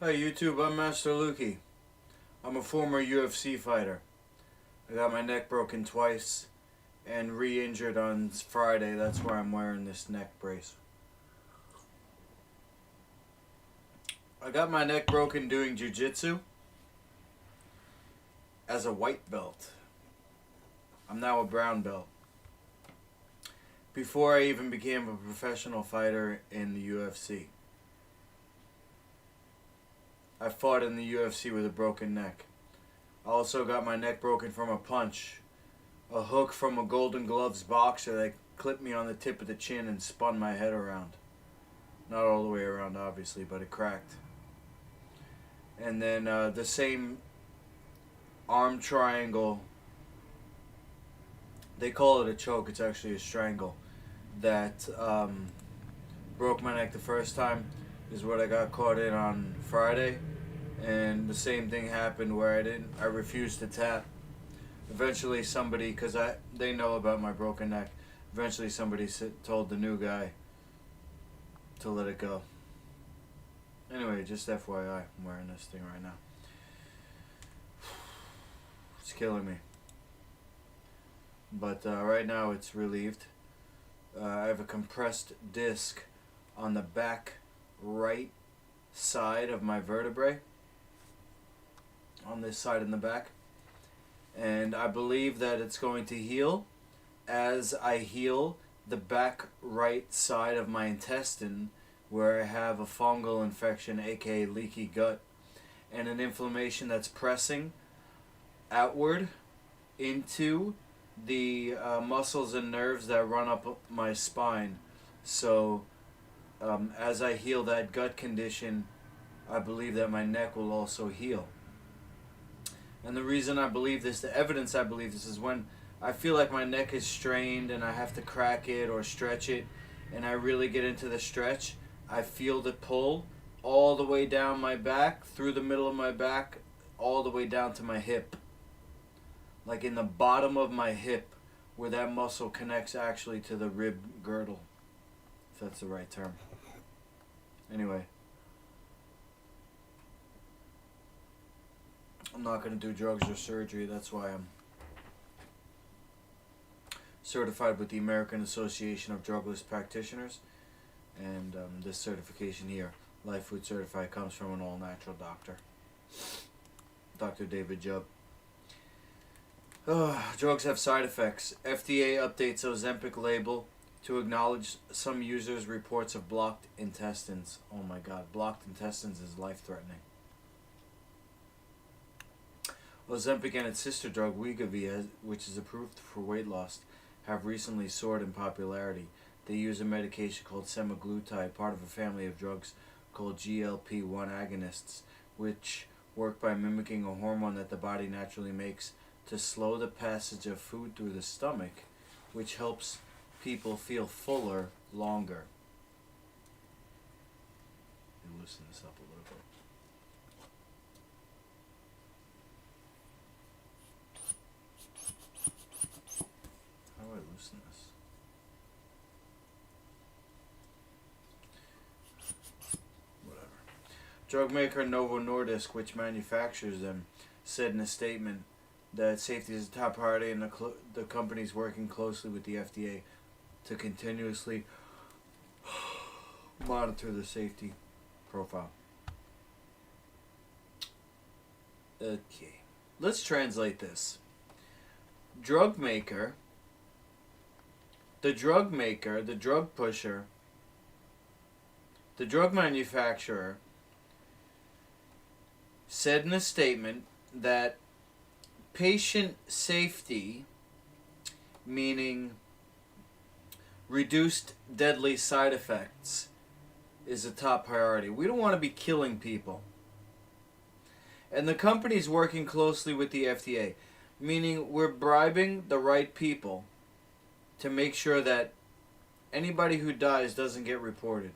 Hi YouTube, I'm Master Lukey. I'm a former UFC fighter. I got my neck broken twice and re-injured on Friday. That's why I'm wearing this neck brace. I got my neck broken doing jiu-jitsu as a white belt. I'm now a brown belt. Before I even became a professional fighter in the UFC. I fought in the UFC with a broken neck. I also got my neck broken from a punch. A hook from a Golden Gloves boxer that clipped me on the tip of the chin and spun my head around. Not all the way around, obviously, but it cracked. And then the same arm triangle, they call it a choke, it's actually a strangle, that broke my neck the first time is what I got caught in on Friday. And the same thing happened where I refused to tap. Eventually somebody, because they know about my broken neck, eventually somebody told the new guy to let it go. Anyway, just FYI, I'm wearing this thing right now. It's killing me. But right now it's relieved. I have a compressed disc on the back right side of my vertebrae. On this side in the back. And I believe that it's going to heal as I heal the back right side of my intestine, where I have a fungal infection, aka leaky gut, and an inflammation that's pressing outward into the muscles and nerves that run up my spine. So as I heal that gut condition, I believe that my neck will also heal. And the reason I believe this, the evidence I believe this, is when I feel like my neck is strained and I have to crack it or stretch it, and I really get into the stretch, I feel the pull all the way down my back, through the middle of my back, all the way down to my hip. Like in the bottom of my hip, where that muscle connects actually to the rib girdle, if that's the right term. Anyway. I'm not going to do drugs or surgery. That's why I'm certified with the American Association of Drugless Practitioners. And this certification here, Life Food Certified, comes from an all-natural doctor. Dr. David Jubb. Drugs have side effects. FDA updates Ozempic label to acknowledge some users' reports of blocked intestines. Oh my God, blocked intestines is life-threatening. Ozempic and its sister drug Wegovy, which is approved for weight loss, have recently soared in popularity. They use a medication called semaglutide, part of a family of drugs called GLP-1 agonists, which work by mimicking a hormone that the body naturally makes to slow the passage of food through the stomach, which helps people feel fuller longer. Let me loosen this up a little bit. How do I loosen this? Whatever. Drug maker Novo Nordisk, which manufactures them, said in a statement that safety is a top priority and the company is working closely with the FDA to continuously monitor the safety profile. Okay. Let's translate this. The drug maker, the drug pusher, the drug manufacturer said in a statement that patient safety, meaning reduced deadly side effects, is a top priority. We don't want to be killing people. And the company's working closely with the FDA, meaning we're bribing the right people to make sure that anybody who dies doesn't get reported.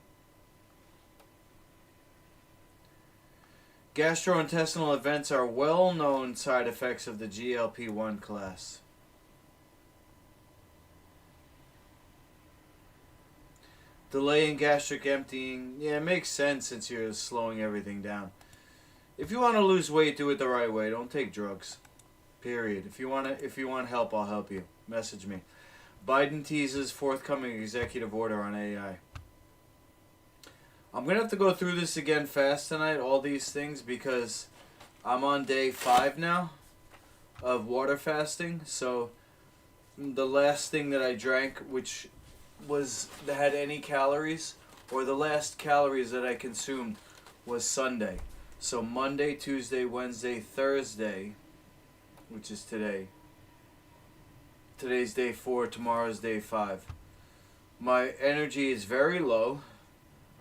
Gastrointestinal events are well-known side effects of the GLP-1 class. Delay in gastric emptying, yeah, it makes sense since you're slowing everything down. If you want to lose weight, do it the right way. Don't take drugs. Period. If you want help, I'll help you. Message me. Biden teases forthcoming executive order on AI. I'm going to have to go through this again fast tonight, all these things, because I'm on day 5 now of water fasting. So the last thing that I drank, which was that had any calories, or the last calories that I consumed, was Sunday. So Monday, Tuesday, Wednesday, Thursday, which is today. Today's day 4, tomorrow's day 5. My energy is very low.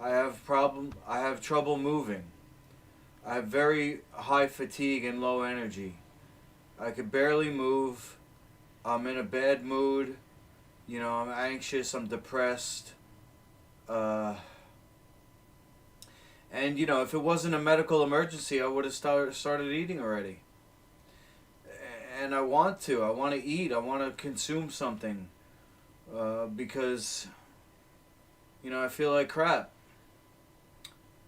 I have trouble moving. I have very high fatigue and low energy. I could barely move. I'm in a bad mood. You know, I'm anxious, I'm depressed. And, you know, if it wasn't a medical emergency, I would have started eating already. And I want to eat. I want to consume something. Because, you know, I feel like crap.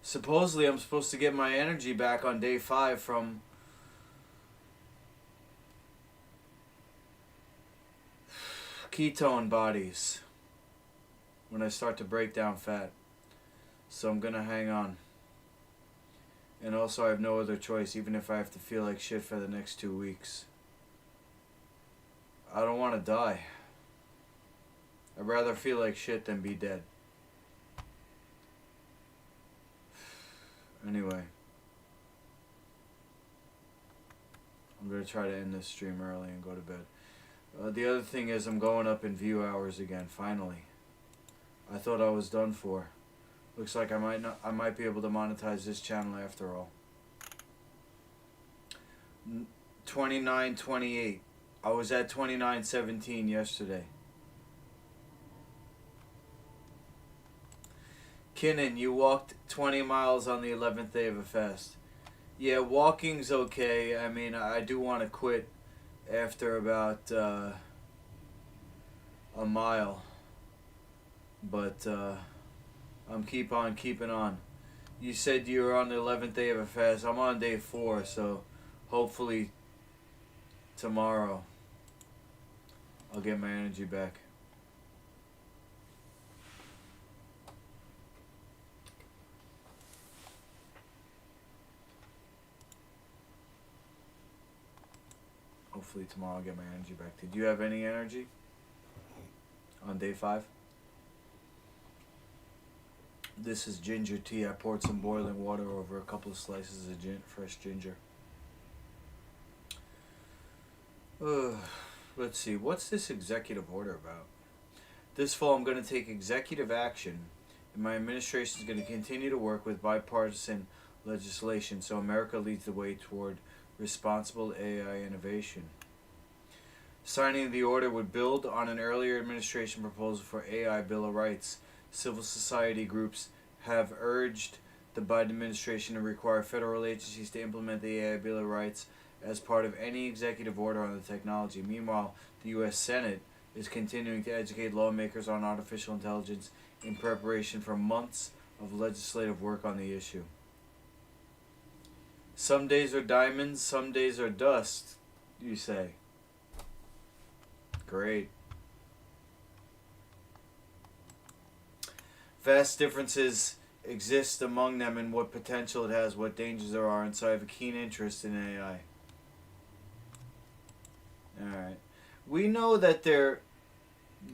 Supposedly, I'm supposed to get my energy back on day 5 from ketone bodies when I start to break down fat. So I'm going to hang on. And also, I have no other choice, even if I have to feel like shit for the next 2 weeks. I don't want to die. I'd rather feel like shit than be dead. Anyway. I'm going to try to end this stream early and go to bed. The other thing is I'm going up in view hours again, finally. I thought I was done for. Looks like I might be able to monetize this channel after all. 29.28. I was at 29.17 yesterday. Kinnan, you walked 20 miles on the 11th day of a fast. Yeah, walking's okay. I mean, I do want to quit after about a mile. But I'm keep on keeping on. You said you were on the 11th day of a fast. I'm on day 4, so hopefully tomorrow I'll get my energy back. Hopefully tomorrow I'll get my energy back. Did you have any energy on day 5? This is ginger tea. I poured some boiling water over a couple of slices of fresh ginger. Let's see. What's this executive order about? This fall I'm going to take executive action, and my administration is going to continue to work with bipartisan legislation so America leads the way toward responsible AI innovation. Signing the order would build on an earlier administration proposal for AI Bill of Rights. Civil society groups have urged the Biden administration to require federal agencies to implement the AI Bill of Rights as part of any executive order on the technology. Meanwhile, the U.S. Senate is continuing to educate lawmakers on artificial intelligence in preparation for months of legislative work on the issue. Some days are diamonds, some days are dust, you say. Great. Vast differences exist among them in what potential it has, what dangers there are, and so I have a keen interest in AI. Alright. We know that they're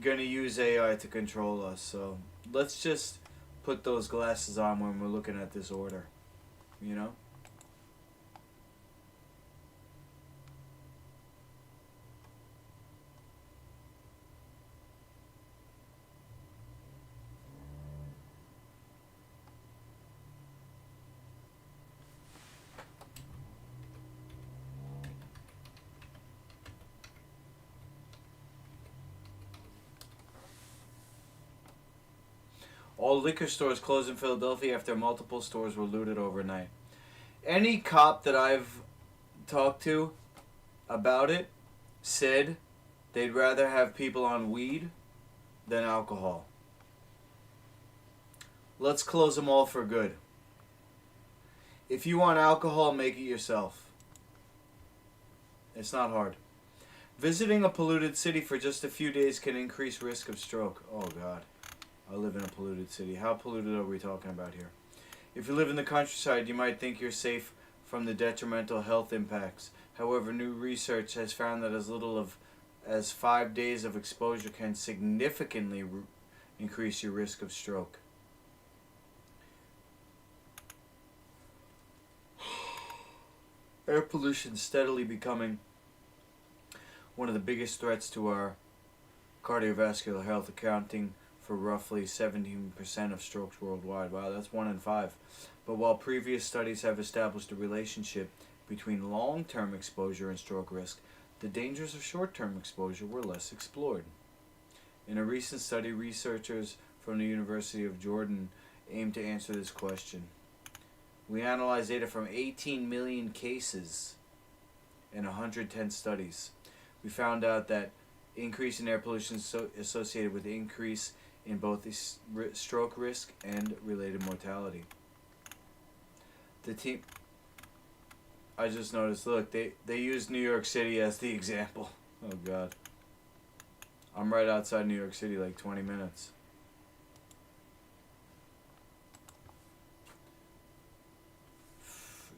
going to use AI to control us, so let's just put those glasses on when we're looking at this order. You know? All liquor stores closed in Philadelphia after multiple stores were looted overnight. Any cop that I've talked to about it said they'd rather have people on weed than alcohol. Let's close them all for good. If you want alcohol, make it yourself. It's not hard. Visiting a polluted city for just a few days can increase risk of stroke. Oh God, I live in a polluted city. How polluted are we talking about here? If you live in the countryside, you might think you're safe from the detrimental health impacts. However, new research has found that as little as 5 days of exposure can significantly increase your risk of stroke. Air pollution steadily becoming one of the biggest threats to our cardiovascular health, accounting for roughly 17% of strokes worldwide. Wow, that's 1 in 5. But while previous studies have established a relationship between long-term exposure and stroke risk, the dangers of short-term exposure were less explored. In a recent study, researchers from the University of Jordan aimed to answer this question. We analyzed data from 18 million cases in 110 studies. We found out that increase in air pollution is associated with increase in both the stroke risk and related mortality. The team, I just noticed, look, they used New York City as the example. Oh God. I'm right outside New York City, like 20 minutes.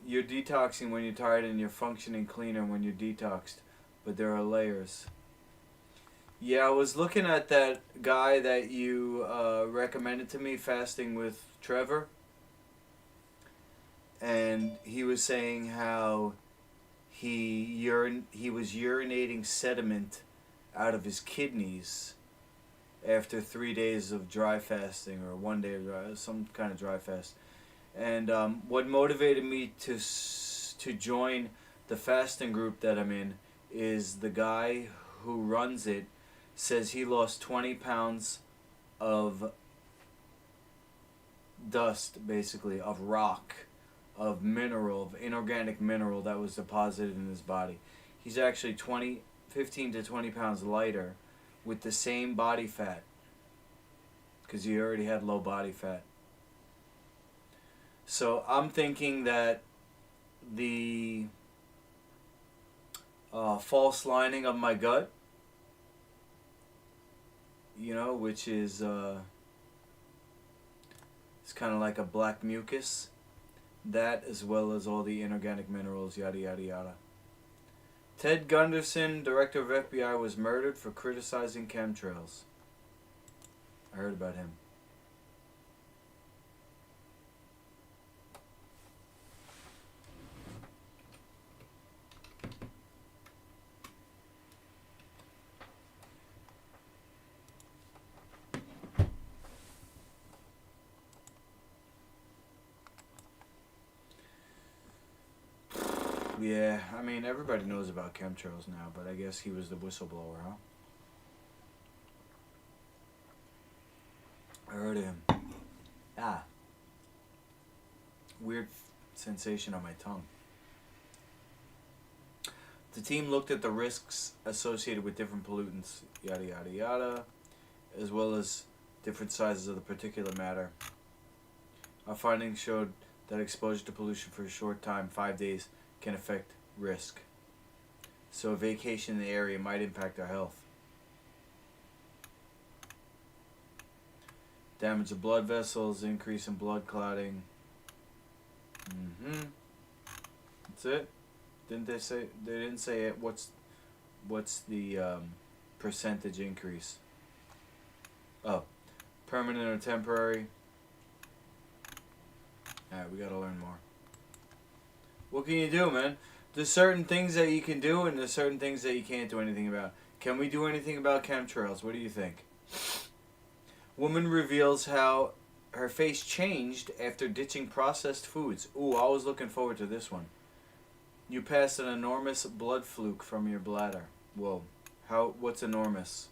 You're detoxing when you're tired and you're functioning cleaner when you're detoxed. But there are layers. Yeah, I was looking at that guy that you recommended to me, Fasting with Trevor. And he was saying how he was urinating sediment out of his kidneys after 3 days of dry fasting, or 1 day of some kind of dry fast. And what motivated me to join the fasting group that I'm in is the guy who runs it says he lost 20 pounds of dust, basically, of rock, of mineral, of inorganic mineral that was deposited in his body. He's actually 15 to 20 pounds lighter with the same body fat, because he already had low body fat. So I'm thinking that the false lining of my gut, which is it's kind of like a black mucus, that as well as all the inorganic minerals, yada yada yada. Ted Gunderson, director of FBI, was murdered for criticizing chemtrails. I heard about him. Yeah, I mean, everybody knows about chemtrails now, but I guess he was the whistleblower, huh? I heard him. Ah. Weird sensation on my tongue. The team looked at the risks associated with different pollutants, yada yada yada, as well as different sizes of the particulate matter. Our findings showed that exposure to pollution for a short time, 5 days, can affect risk. So a vacation in the area might impact our health. Damage of blood vessels, increase in blood clotting. That's it. Didn't they say? They didn't say it. What's the percentage increase? Oh, permanent or temporary. All right, we gotta learn more. What can you do, man? There's certain things that you can do, and there's certain things that you can't do anything about. Can we do anything about chemtrails? What do you think? Woman reveals how her face changed after ditching processed foods. Ooh, I was looking forward to this one. You passed an enormous blood fluke from your bladder. Whoa. What's enormous?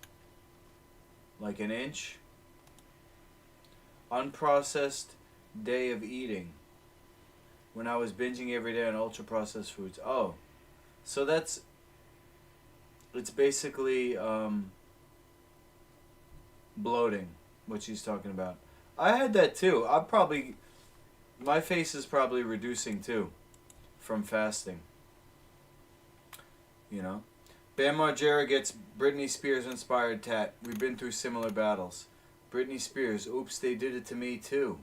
Like an inch? Unprocessed day of eating. When I was binging every day on ultra-processed foods. Oh. So it's basically bloating, what she's talking about. I had that too. My face is probably reducing too from fasting. You know? Bam Margera gets Britney Spears inspired tat. We've been through similar battles. Britney Spears, oops, they did it to me too.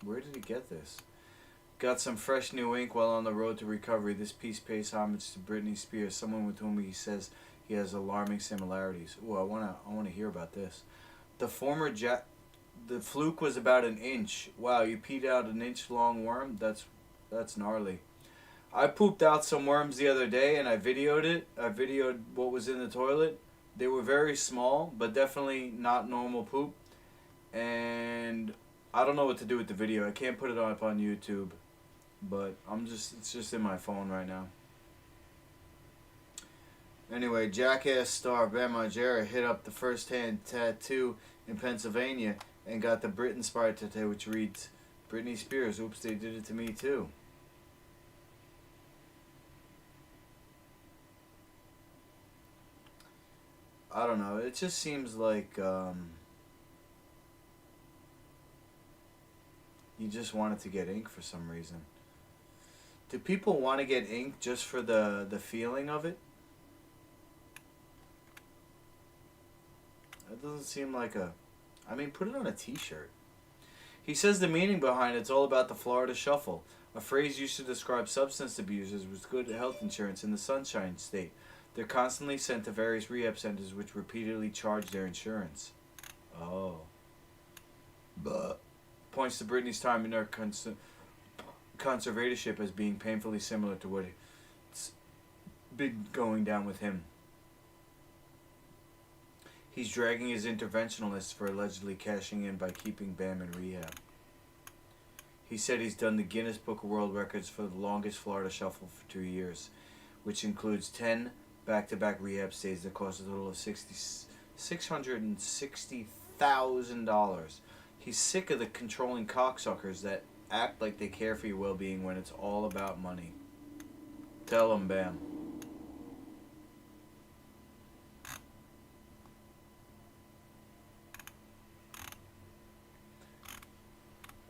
Where did he get this? Got some fresh new ink while on the road to recovery. This piece pays homage to Britney Spears, someone with whom he says he has alarming similarities. Ooh, I wanna hear about this. The fluke was about an inch. Wow, you peed out an inch long worm? That's gnarly. I pooped out some worms the other day and I videoed it. I videoed what was in the toilet. They were very small, but definitely not normal poop. And I don't know what to do with the video. I can't put it up on YouTube. But it's just in my phone right now. Anyway, Jackass star Bam Margera hit up the first-hand tattoo in Pennsylvania and got the Brit-inspired tattoo, which reads, Britney Spears, oops, they did it to me too. I don't know. It just seems like you just wanted to get ink for some reason. Do people want to get ink just for the feeling of it? That doesn't seem like a... I mean, put it on a t-shirt. He says the meaning behind it's all about the Florida Shuffle, a phrase used to describe substance abusers with good health insurance in the Sunshine State. They're constantly sent to various rehab centers which repeatedly charge their insurance. Oh. But points to Britney's time in her conservatorship as being painfully similar to what's been going down with him. He's dragging his interventionalists for allegedly cashing in by keeping Bam in rehab. He said he's done the Guinness Book of World Records for the longest Florida Shuffle for 2 years, which includes 10 back-to-back rehab stays that cost a total of $660,000. He's sick of the controlling cocksuckers that act like they care for your well-being when it's all about money. Tell him, Bam.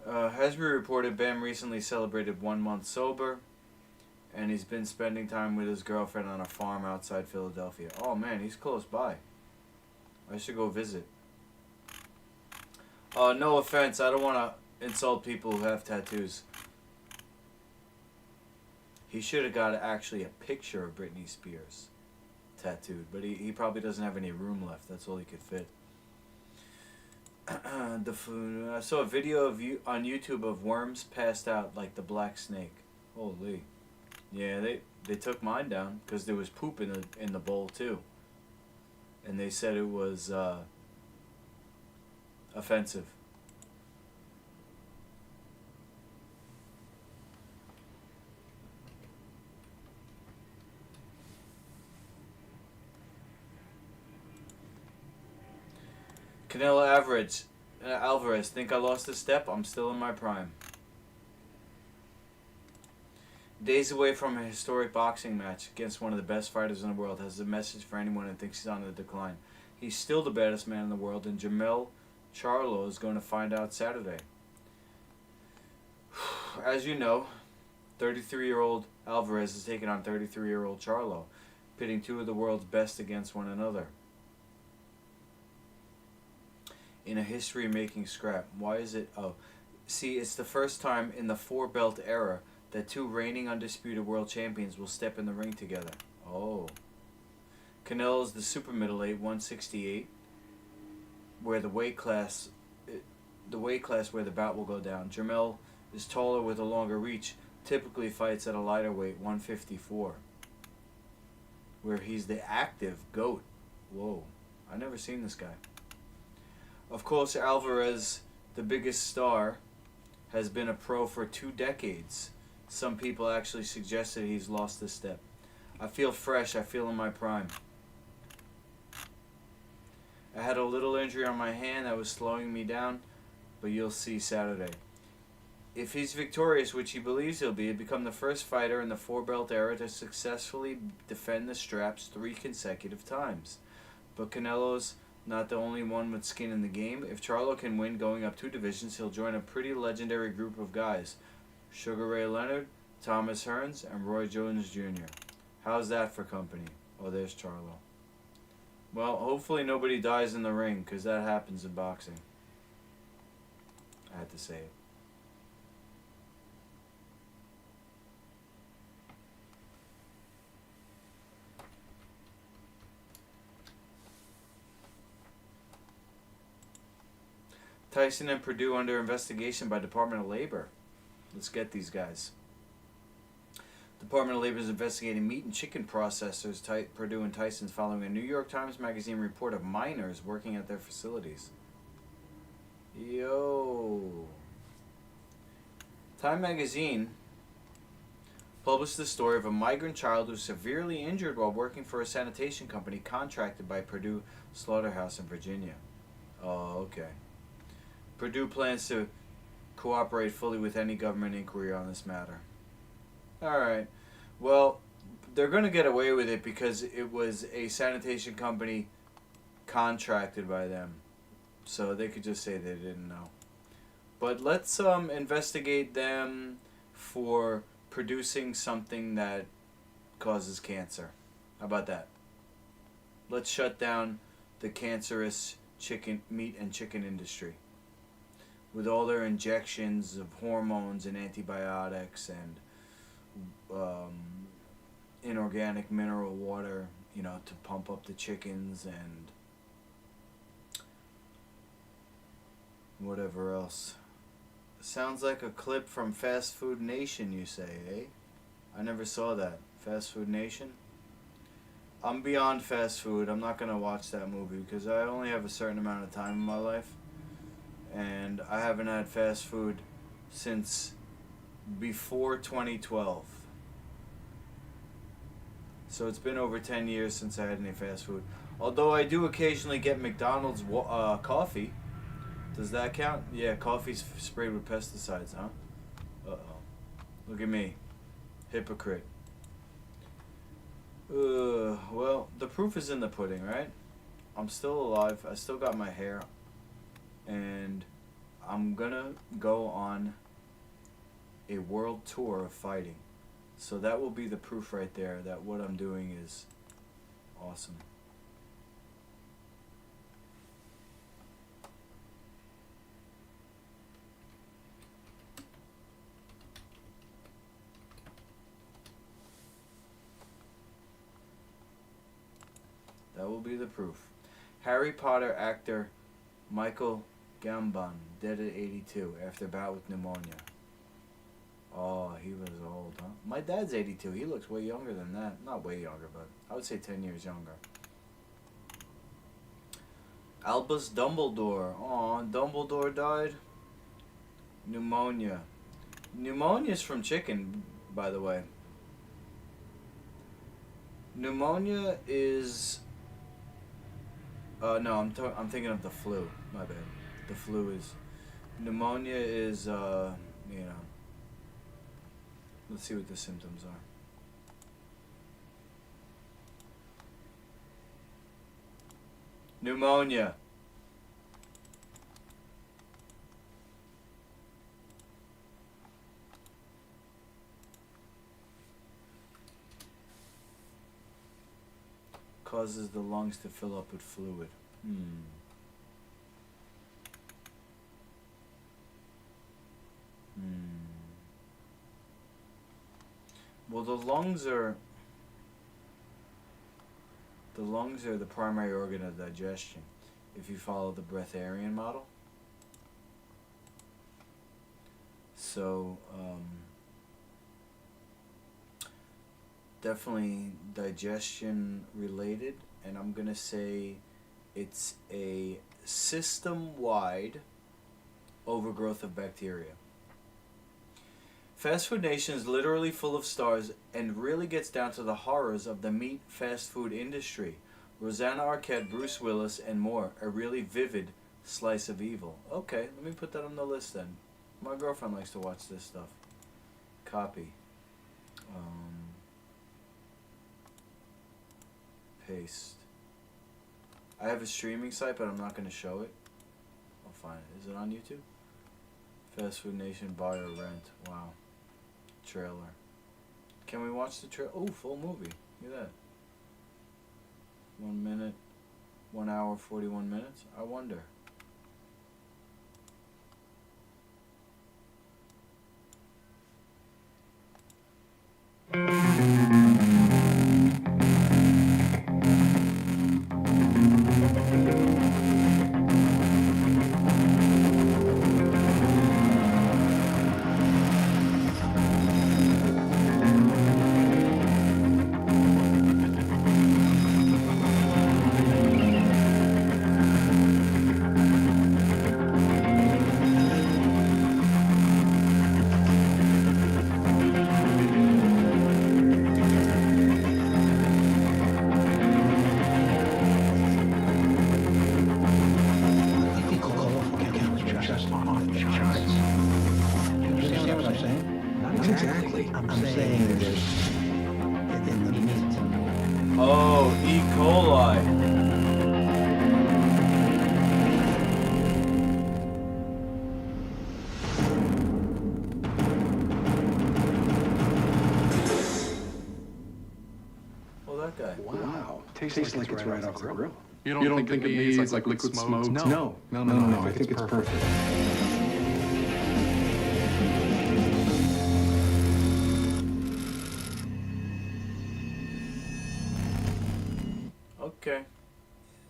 Hasbury reported Bam recently celebrated 1 month sober, and he's been spending time with his girlfriend on a farm outside Philadelphia. Oh man, he's close by. I should go visit. No offense, I don't want to insult people who have tattoos. He should have got actually a picture of Britney Spears tattooed, but he probably doesn't have any room left. That's all he could fit. I saw a video on YouTube of worms passed out like the black snake. Holy. Yeah, they took mine down because there was poop in the bowl too. And they said it was offensive. Canelo Alvarez, think I lost a step? I'm still in my prime. Days away from a historic boxing match against one of the best fighters in the world, has a message for anyone who thinks he's on the decline. He's still the baddest man in the world, and Jamel Charlo is going to find out Saturday. As you know, 33-year-old Alvarez is taking on 33-year-old Charlo, pitting two of the world's best against one another. In a history-making scrap. Why is it? Oh, see, it's the first time in the four-belt era that two reigning undisputed world champions will step in the ring together. Oh. Canelo's the super middleweight, 168, where the weight class where the bout will go down. Jamel is taller with a longer reach, typically fights at a lighter weight, 154, where he's the active GOAT. Whoa, I've never seen this guy. Of course, Alvarez, the biggest star, has been a pro for 2 decades. Some people actually suggested he's lost a step. I feel fresh. I feel in my prime. I had a little injury on my hand that was slowing me down, but you'll see Saturday. If he's victorious, which he believes he'll be, he'll become the first fighter in the four-belt era to successfully defend the straps 3 consecutive times. But Canelo's Not the only one with skin in the game. If Charlo can win going up 2 divisions, he'll join a pretty legendary group of guys. Sugar Ray Leonard, Thomas Hearns, and Roy Jones Jr. How's that for company? Oh, there's Charlo. Well, hopefully nobody dies in the ring, because that happens in boxing. I had to say it. Tyson and Purdue under investigation by Department of Labor. Let's get these guys. Department of Labor is investigating meat and chicken processors, Purdue and Tyson's, following a New York Times Magazine report of minors working at their facilities. Yo. Time Magazine published the story of a migrant child who was severely injured while working for a sanitation company contracted by Purdue Slaughterhouse in Virginia. Oh, okay. Purdue plans to cooperate fully with any government inquiry on this matter. Alright. Well, they're going to get away with it because it was a sanitation company contracted by them. So they could just say they didn't know. But let's investigate them for producing something that causes cancer. How about that? Let's shut down the cancerous meat and chicken industry with all their injections of hormones and antibiotics and inorganic mineral water, to pump up the chickens and whatever else. Sounds like a clip from Fast Food Nation, you say, eh? I never saw that. Fast Food Nation? I'm beyond fast food. I'm not going to watch that movie because I only have a certain amount of time in my life. And I haven't had fast food since before 2012. So it's been over 10 years since I had any fast food. Although I do occasionally get McDonald's coffee. Does that count? Yeah, coffee's sprayed with pesticides, huh? Uh-oh. Look at me. Hypocrite. Well, the proof is in the pudding, right? I'm still alive. I still got my hair. And I'm gonna go on a world tour of fighting. So that will be the proof right there that what I'm doing is awesome. That will be the proof. Harry Potter actor Michael Gambon, dead at 82 after bout with pneumonia. Oh, he was old, huh? My dad's 82. He looks way younger than that. Not way younger, but I would say 10 years younger. Albus Dumbledore. Aw, Dumbledore died. Pneumonia. Pneumonia's from chicken, by the way. Pneumonia is... no, I'm thinking of the flu. My bad. The flu is... Pneumonia is, Let's see what the symptoms are. Pneumonia. Causes the lungs to fill up with fluid. Well, the lungs are the primary organ of digestion, if you follow the breatharian model. So, definitely digestion related, and I'm going to say it's a system-wide overgrowth of bacteria. Fast Food Nation is literally full of stars and really gets down to the horrors of the meat fast food industry. Rosanna Arquette, Bruce Willis, and more. A really vivid slice of evil. Okay, let me put that on the list then. My girlfriend likes to watch this stuff. Copy. Paste. I have a streaming site, but I'm not going to show it. I'll find it. Is it on YouTube? Fast Food Nation, buy or rent. Wow. Trailer. Can we watch the trailer? Oh, full movie. Look at that. 1 minute. 1 hour, 41 minutes. I wonder. Oh, E. coli. Oh, that guy. Wow. Tastes like it's right off the grill. You don't think it needs like liquid smoke? No. I think it's perfect. Okay.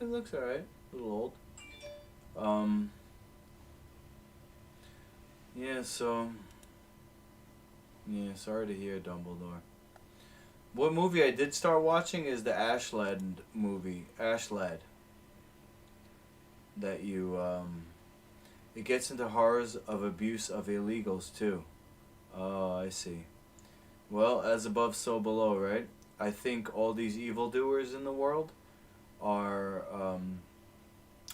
It looks alright. A little old. Yeah, so... Yeah, sorry to hear, Dumbledore. What movie I did start watching is the Ashled movie. Ashled. That you, It gets into horrors of abuse of illegals, too. Oh, I see. Well, as above, so below, right? I think all these evildoers in the world are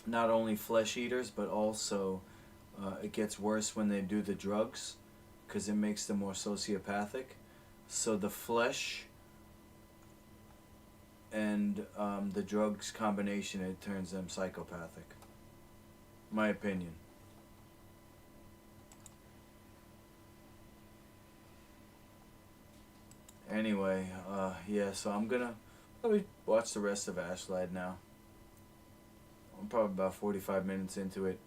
not only flesh eaters, but also it gets worse when they do the drugs, because it makes them more sociopathic. So the flesh and the drugs combination, it turns them psychopathic. My opinion. Anyway, yeah, so I'm gonna probably watch the rest of Ashled now. I'm probably about 45 minutes into it.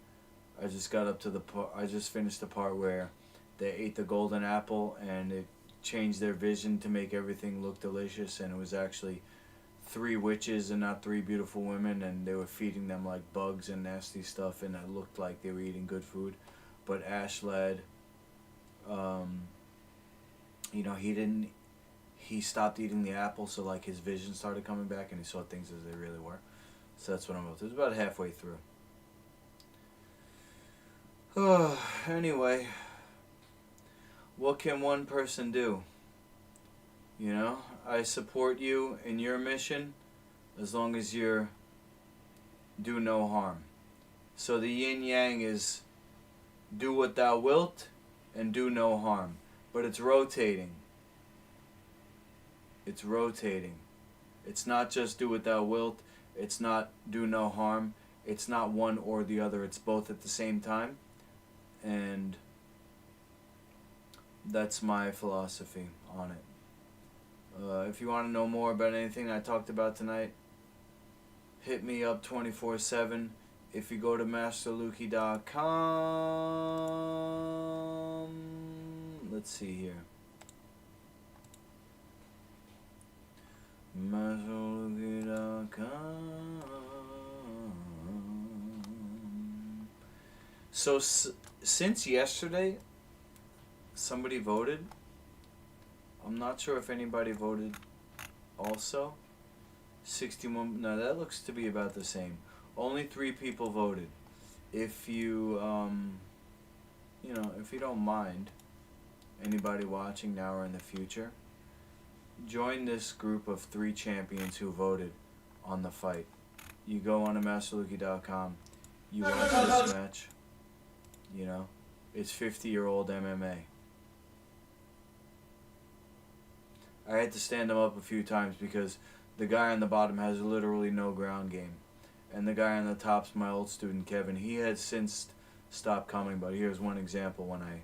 I just got up to the part, I just finished the part where they ate the golden apple and it changed their vision to make everything look delicious, and it was actually 3 witches and not 3 beautiful women, and they were feeding them like bugs and nasty stuff, and it looked like they were eating good food. But Ashled, you know, he stopped eating the apple, so like his vision started coming back and he saw things as they really were. So that's what I'm up to. It's about halfway through. Anyway, what can one person do? You know, I support you in your mission as long as you're do no harm. So the yin yang is do what thou wilt and do no harm. But it's rotating. It's rotating. It's not just do what thou wilt. It's not do no harm. It's not one or the other. It's both at the same time. And that's my philosophy on it. If you want to know more about anything I talked about tonight, hit me up 24/7. If you go to masterlukey.com, let's see here. masterlukey.com. So since yesterday, somebody voted. I'm not sure if anybody voted also. 61, no, that looks to be about the same. Only 3 people voted. If you, you know, if you don't mind, anybody watching now or in the future, join this group of 3 champions who voted on the fight. You go on to masterlukey.com, you watch this match, you know, it's 50-year-old MMA. I had to stand him up a few times because the guy on the bottom has literally no ground game. And the guy on the top's my old student, Kevin. He had since stopped coming, but here's one example when I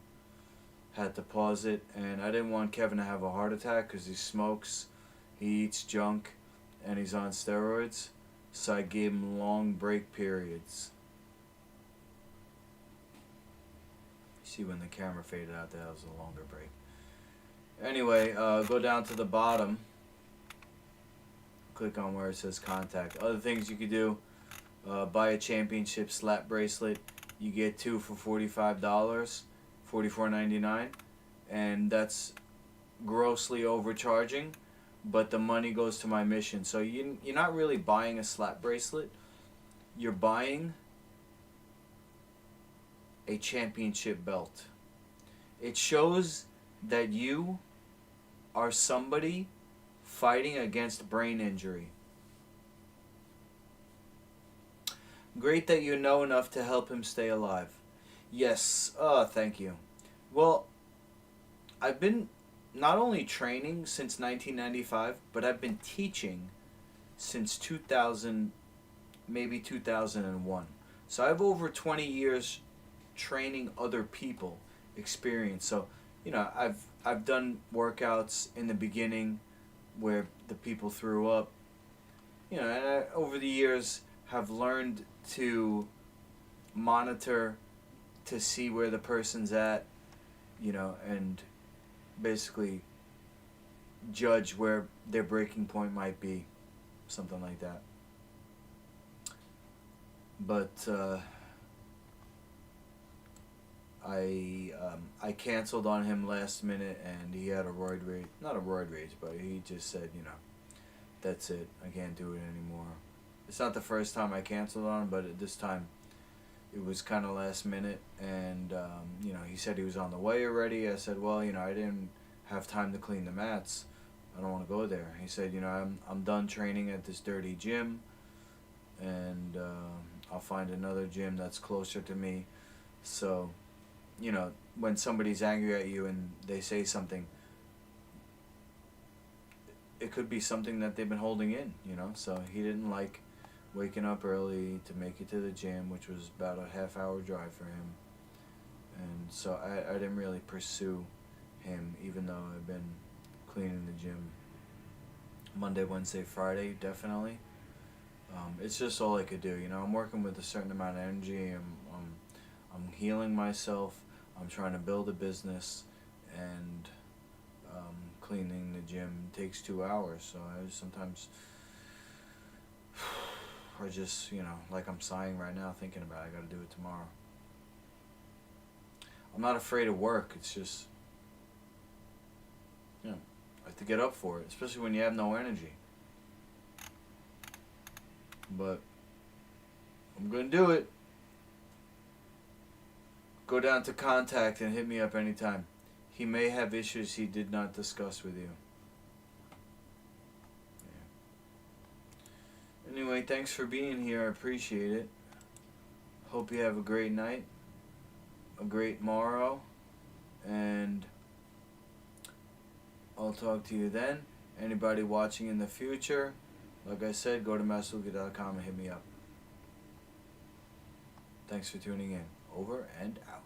had to pause it. And I didn't want Kevin to have a heart attack because he smokes, he eats junk, and he's on steroids. So I gave him long break periods. See, when the camera faded out, that was a longer break. Anyway, go down to the bottom. Click on where it says contact. Other things you could do, buy a championship slap bracelet. You get 2 for $45, $44.99, and that's grossly overcharging, but the money goes to my mission. So you're not really buying a slap bracelet. You're buying a championship belt. It shows that you are somebody fighting against brain injury. Great that you know enough to help him stay alive. Yes, thank you. Well, I've been not only training since 1995, but I've been teaching since 2000, maybe 2001. So I have over 20 years training other people experience. So, I've done workouts in the beginning where the people threw up. And I, over the years, have learned to monitor to see where the person's at, and basically judge where their breaking point might be, something like that. But I canceled on him last minute, and he had a roid rage. Not a roid rage, but he just said, that's it. I can't do it anymore. It's not the first time I canceled on him, but at this time it was kind of last minute, and he said he was on the way already. I said, well, I didn't have time to clean the mats. I don't want to go there. He said, I'm done training at this dirty gym, and I'll find another gym that's closer to me. So, when somebody's angry at you and they say something, it could be something that they've been holding in, So he didn't like waking up early to make it to the gym, which was about a half-hour drive for him. And so I didn't really pursue him, even though I've been cleaning the gym Monday, Wednesday, Friday, definitely. It's just all I could do, I'm working with a certain amount of energy. I'm healing myself. I'm trying to build a business, and cleaning the gym takes 2 hours. So I sometimes, I just, like I'm sighing right now thinking about it. I got to do it tomorrow. I'm not afraid of work. It's just, I have to get up for it, especially when you have no energy. But I'm going to do it. Go down to contact and hit me up anytime. He may have issues he did not discuss with you. Yeah. Anyway, thanks for being here. I appreciate it. Hope you have a great night, a great morrow, and I'll talk to you then. Anybody watching in the future, like I said, go to massluka.com and hit me up. Thanks for tuning in. Over and out.